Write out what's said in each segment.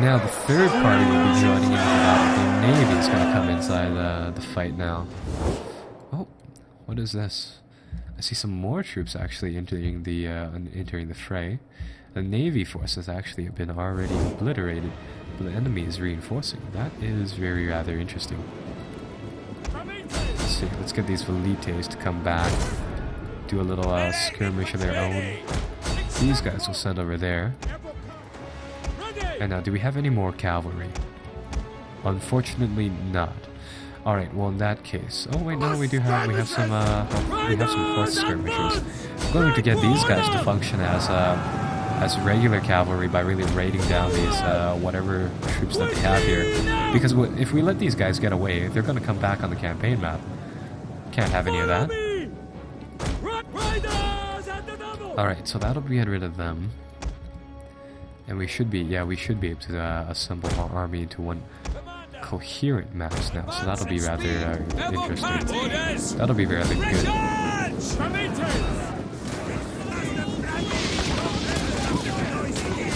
now the third party will be joining in the battle. The Navy is going to come inside the fight now. Oh, what is this? I see some more troops actually entering the fray. The Navy force has actually been already obliterated, but the enemy is reinforcing. That is rather interesting. Let's see, let's get these Velites to come back, do a little skirmish of their own. These guys will send over there. And now, do we have any more cavalry? Unfortunately not. Alright, well in that case... Oh wait, no, we have some horse skirmishers. I'm going to get these guys to function as regular cavalry by really raiding down these whatever troops that they have here. Because if we let these guys get away, they're going to come back on the campaign map. Can't have any of that. Alright, so that'll get rid of them. And we should be able to assemble our army into one coherent mass now, so that'll be rather interesting. That'll be rather good.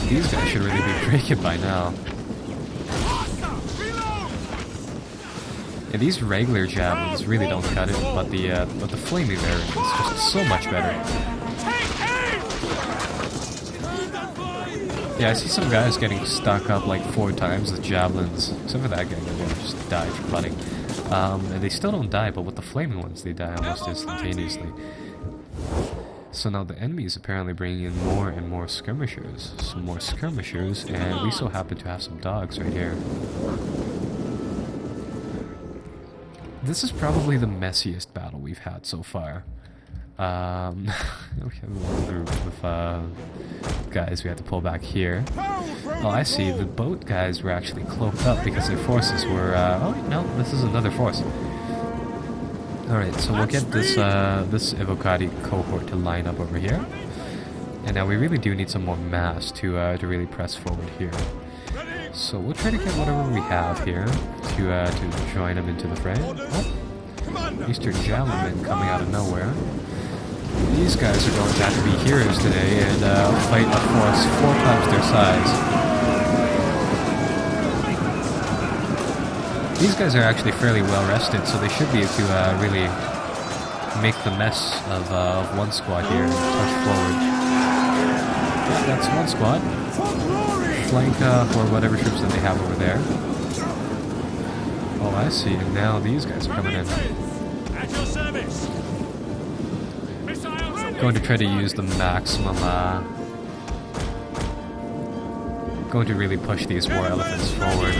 These guys should really be breaking by now. Yeah, these regular javelins really don't cut it, but the flaming there is just so much better. Yeah, I see some guys getting stuck up like 4 times with javelins, except for that guy that just died from butting. And they still don't die, but with the flaming ones, they die almost instantaneously. So now the enemy is apparently bringing in more and more skirmishers. Some more skirmishers, and we so happen to have some dogs right here. This is probably the messiest battle we've had so far. We have one group of guys we had to pull back here. Oh, I see. The boat guys were actually cloaked up because their forces were... oh, no, this is another force. Alright, so we'll get this Evocati cohort to line up over here. And now we really do need some more mass to really press forward here. So we'll try to get whatever we have here to join them into the fray. Oh, Eastern Javelin coming out of nowhere. These guys are going to have to be heroes today and fight a force 4 times their size. These guys are actually fairly well rested, so they should be able to really make the mess of one squad here and push forward. Yeah, that's one squad. Flank for whatever troops that they have over there. Oh, I see. And now these guys are coming in. At your service. Going to try to use the maximum, going to really push these war elephants forward.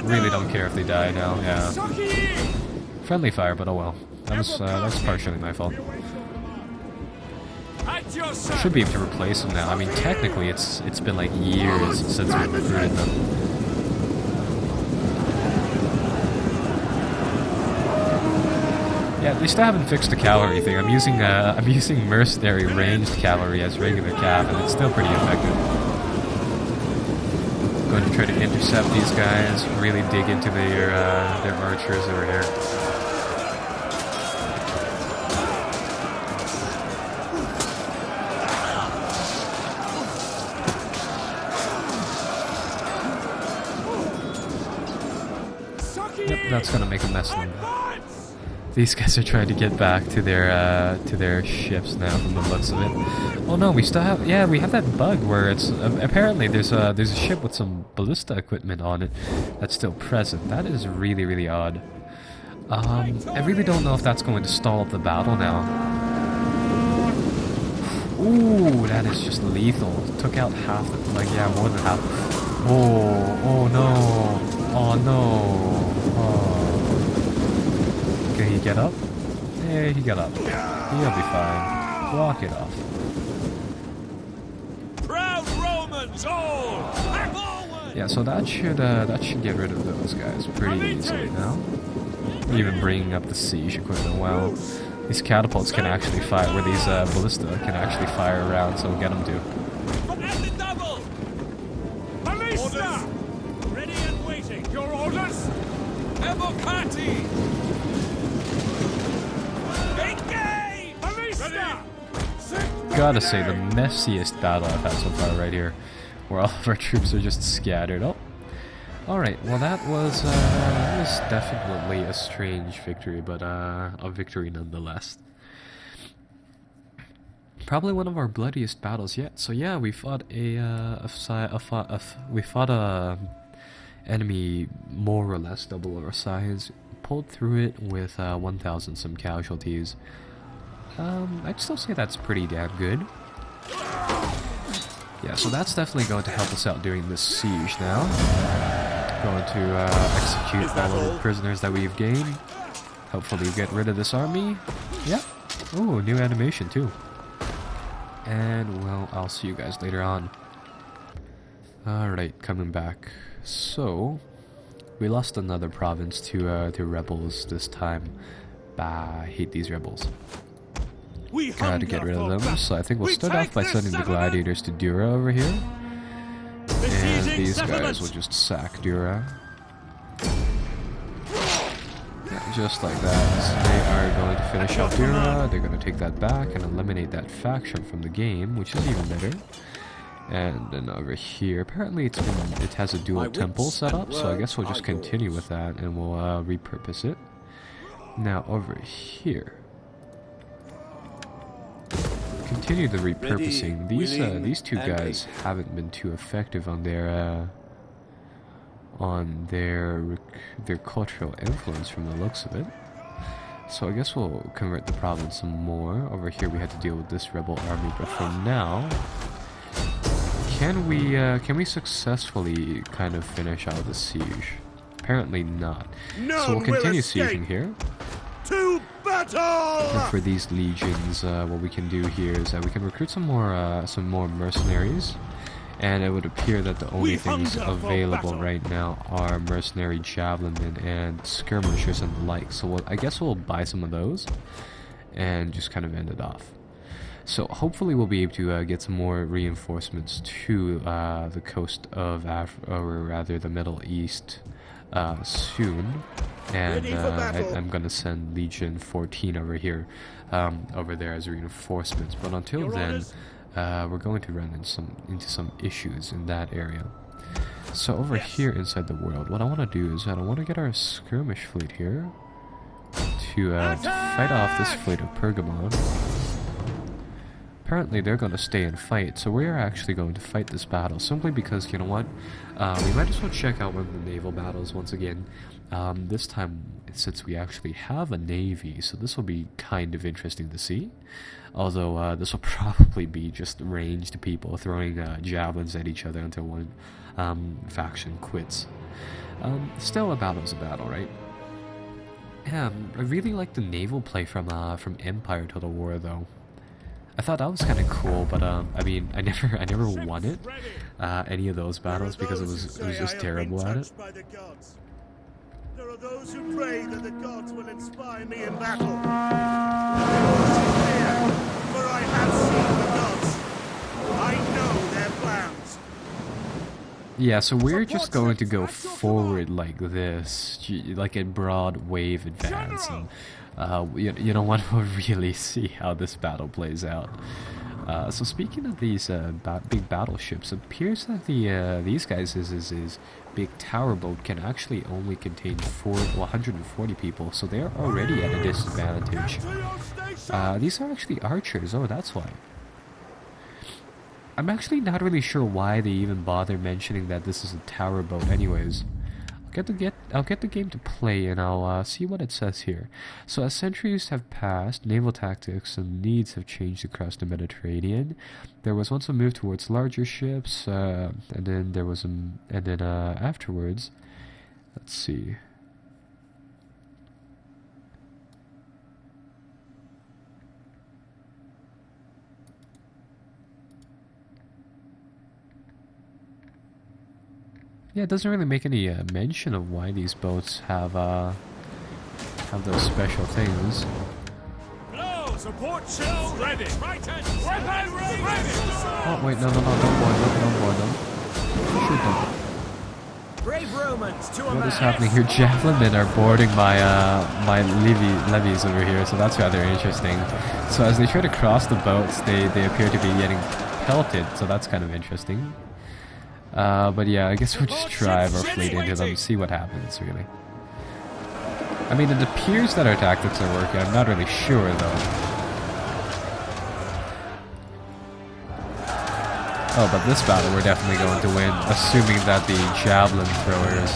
Really don't care if they die now, yeah. Friendly fire, but oh well. That's partially my fault. Should be able to replace them now. I mean, technically it's been like years since we recruited them. Yeah, they still haven't fixed the cavalry thing. I'm using mercenary ranged cavalry as regular cav, and it's still pretty effective. I'm going to try to intercept these guys, really dig into their archers over here. Yep, that's gonna make a mess of them. These guys are trying to get back to their ships now from the looks of it. Oh no, we still have... Yeah, we have that bug where it's... apparently there's a ship with some ballista equipment on it that's still present. That is really, really odd. I really don't know if that's going to stall up the battle now. Ooh, that is just lethal. Took out half the... like, yeah, more than half. Oh no. Oh no. Oh. Can he get up? Yeah, he got up. He'll be fine. Walk it off. Proud Romans all! Yeah, so that should get rid of those guys pretty easily now. Even bringing up the siege equipment. Well, these catapults can actually fire, where these ballista can actually fire around, so we'll get them to. Ballista! Ready and waiting. Your orders? Evocati! Gotta say, the messiest battle I've had so far right here, where all of our troops are just scattered. Oh, Alright, well that was definitely a strange victory, but a victory nonetheless. Probably one of our bloodiest battles yet. So yeah, we fought we fought a enemy more or less double our size, pulled through it with 1,000 some casualties. I'd still say that's pretty damn good. Yeah, so that's definitely going to help us out during this siege now. Going to execute all of the prisoners that we've gained. Hopefully get rid of this army. Yep. Ooh, new animation too. And well, I'll see you guys later on. Alright, coming back. So, we lost another province to rebels this time. Bah, I hate these rebels. Gotta get rid of them, so I think we'll start off by sending the gladiators to Dura over here. And these guys will just sack Dura. Yeah, just like that. So they are going to finish off Dura, they're going to take that back and eliminate that faction from the game, which is even better. And then over here, apparently it has a dual temple set up, so I guess we'll just continue with that and we'll repurpose it. Now over here, continue the repurposing. These two guys haven't been too effective on their cultural influence from the looks of it. So I guess we'll convert the province some more. Over here we had to deal with this rebel army, but for now, can we successfully kind of finish out the siege? Apparently not. So we'll continue sieging here. To battle! And for these legions, what we can do here is that we can recruit some more mercenaries, and it would appear that the only things available right now are mercenary javelinmen and skirmishers and the like. So I guess we'll buy some of those and just kind of end it off. So hopefully we'll be able to get some more reinforcements to the coast of the Middle East soon. And I'm gonna send Legion 14 over here, over there as reinforcements. But until then, we're going to run into some issues in that area. So over here inside the world, what I want to do is that I want to get our skirmish fleet here to fight off this fleet of Pergamon. Apparently they're going to stay and fight, so we're actually going to fight this battle simply because, you know what, we might as well check out one of the naval battles once again. This time, since we actually have a navy, so this will be kind of interesting to see. Although this will probably be just ranged people throwing javelins at each other until one faction quits. Still, a battle's a battle, right? Yeah, I really like the naval play from Empire Total War, though. I thought that was kind of cool, but I mean, I never won it, any of those battles, because it was just terrible at it. There are those who pray that the gods will inspire me in battle. For I have seen the gods. I know their plans. Yeah, so we're just going to go forward like this, like a broad wave advance, and you don't want to really see how this battle plays out. So speaking of these big battleships, it appears that these guys' big tower boat can actually only contain 140 people, so they're already at a disadvantage. These are actually archers. Oh, that's why. I'm actually not really sure why they even bother mentioning that this is a tower boat anyways. I'll get the game to play and I'll see what it says here. So as centuries have passed, naval tactics and needs have changed across the Mediterranean. There was once a move towards larger ships, and then afterwards, let's see. Yeah, it doesn't really make any mention of why these boats have those special things. Hello, support shells ready. Weapon ready. Oh wait, no, don't board them. Shoot them. Brave Romans to a What is happening here? Javelinmen are boarding my levies over here, so that's rather interesting. So as they try to cross the boats, they appear to be getting pelted, so that's kind of interesting. But yeah, I guess we'll just drive our fleet into them, see what happens, really. I mean, it appears that our tactics are working. I'm not really sure, though. Oh, but this battle we're definitely going to win, assuming that the javelin throwers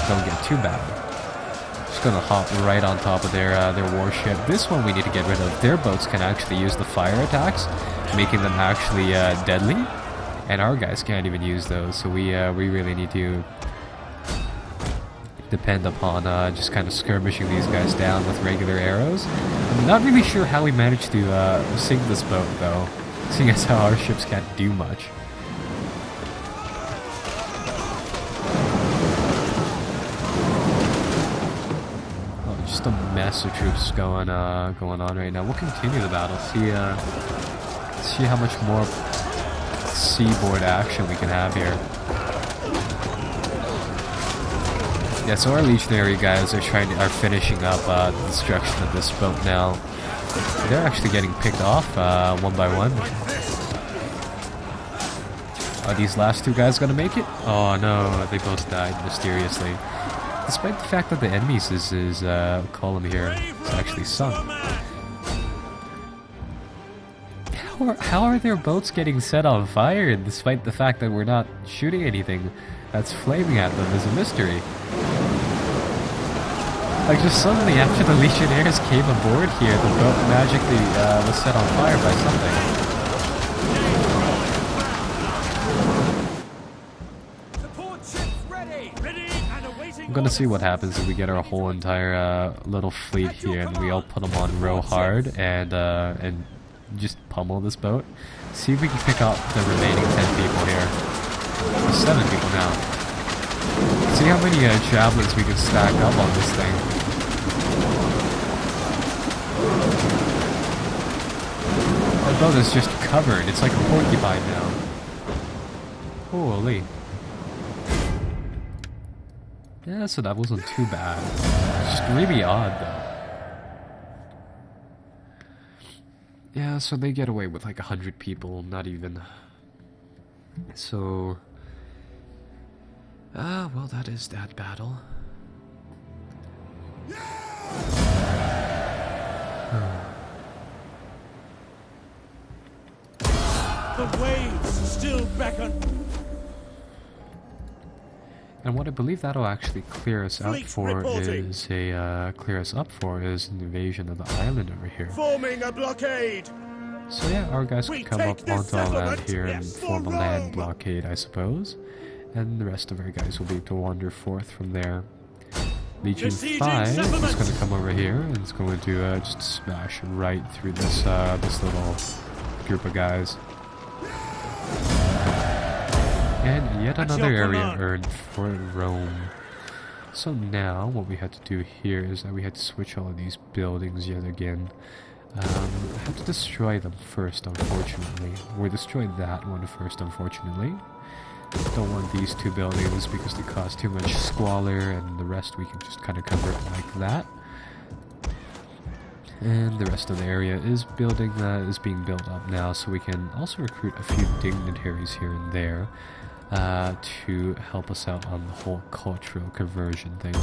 don't get too bad. Just gonna hop right on top of their warship. This one we need to get rid of. Their boats can actually use the fire attacks, making them actually deadly. And our guys can't even use those, so we really need to depend upon just kind of skirmishing these guys down with regular arrows. I'm not really sure how we managed to sink this boat, though, seeing as how our ships can't do much. Oh, just a mess of troops going on right now. We'll continue the battle, see how much more seaboard action we can have here. Yeah, so our legionary guys are finishing up the destruction of this boat now. They're actually getting picked off one by one. Are these last two guys gonna make it? Oh no, they both died mysteriously. Despite the fact that the enemy's column here is actually sunk. How are their boats getting set on fire despite the fact that we're not shooting anything that's flaming at them is a mystery. Like, just suddenly after the Legionnaires came aboard here, the boat magically was set on fire by something. I'm gonna see what happens if we get our whole entire little fleet here and we all put them on row hard and just pummel this boat. See if we can pick up the remaining 10 people here. 7 people now. See how many javelins we can stack up on this thing. That boat is just covered. It's like a porcupine now. Holy. Yeah, so that wasn't too bad. It's just really odd, though. Yeah, so they get away with like 100 people, not even. So... well, that is that battle. The waves still beckon. And what I believe that'll actually clear us out Fleet for reporting. is an invasion of the island over here. Forming a blockade. So yeah, our guys We can come take up this onto our land settlement, here and yes, form a for land Rome. blockade, I suppose. And the rest of our guys will be able to wander forth from there. Legion Besieging 5 is settlement. going to come over here and it's going to just smash right through this this little group of guys. And yet At another your area command. earned for Rome. So now what we had to do here is that we had to switch all of these buildings yet again. I had to destroy them first, unfortunately. We destroyed that one first, unfortunately. Don't want these two buildings because they cause too much squalor, and the rest we can just kind of cover it like that. And the rest of the area is being built up now, so we can also recruit a few dignitaries here and there to help us out on the whole cultural conversion thing.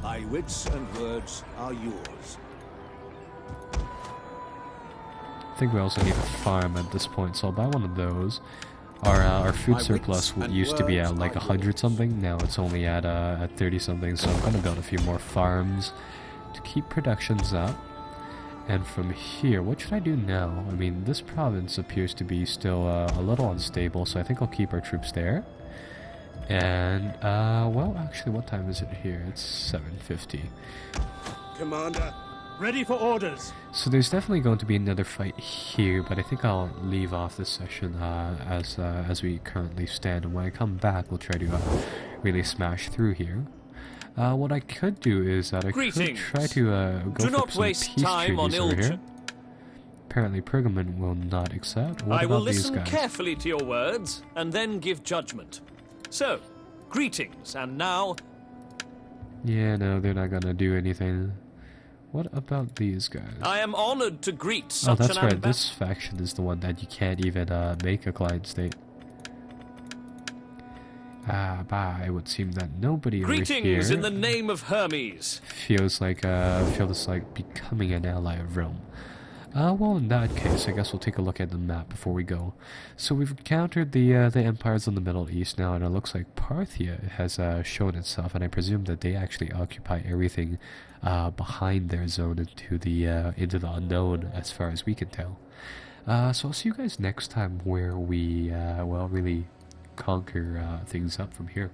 My wits and words are yours. I think we also need a farm at this point, so I'll buy one of those. Our food My surplus wits and used to be at words like are 100 something, now it's only at 30 something, so I'm gonna build a few more farms to keep productions up. And from here, what should I do now? I mean, this province appears to be still a little unstable, so I think I'll keep our troops there. And, well, actually, what time is it here? It's 7:50. Commander, ready for orders. So there's definitely going to be another fight here, but I think I'll leave off this session as we currently stand. And when I come back, we'll try to really smash through here. What I could do is that I could Greetings. try to go Do for not some waste peace time on treaties over ill here. Apparently Pergamon will not accept. What I will about these listen guys? carefully to your words and then give judgment. So, greetings, and now Yeah, no, they're not gonna do anything. What about these guys? I am honored to greet Oh, such that's an right. ambassador. This faction is the one that you can't even make a client state. Bah, it would seem that nobody over Greetings here in the name of Hermes. feels like becoming an ally of Rome. Well, in that case, I guess we'll take a look at the map before we go. So we've encountered the empires in the Middle East now, and it looks like Parthia has shown itself, and I presume that they actually occupy everything behind their zone into the unknown, as far as we can tell. So I'll see you guys next time, where we well really conquer things up from here.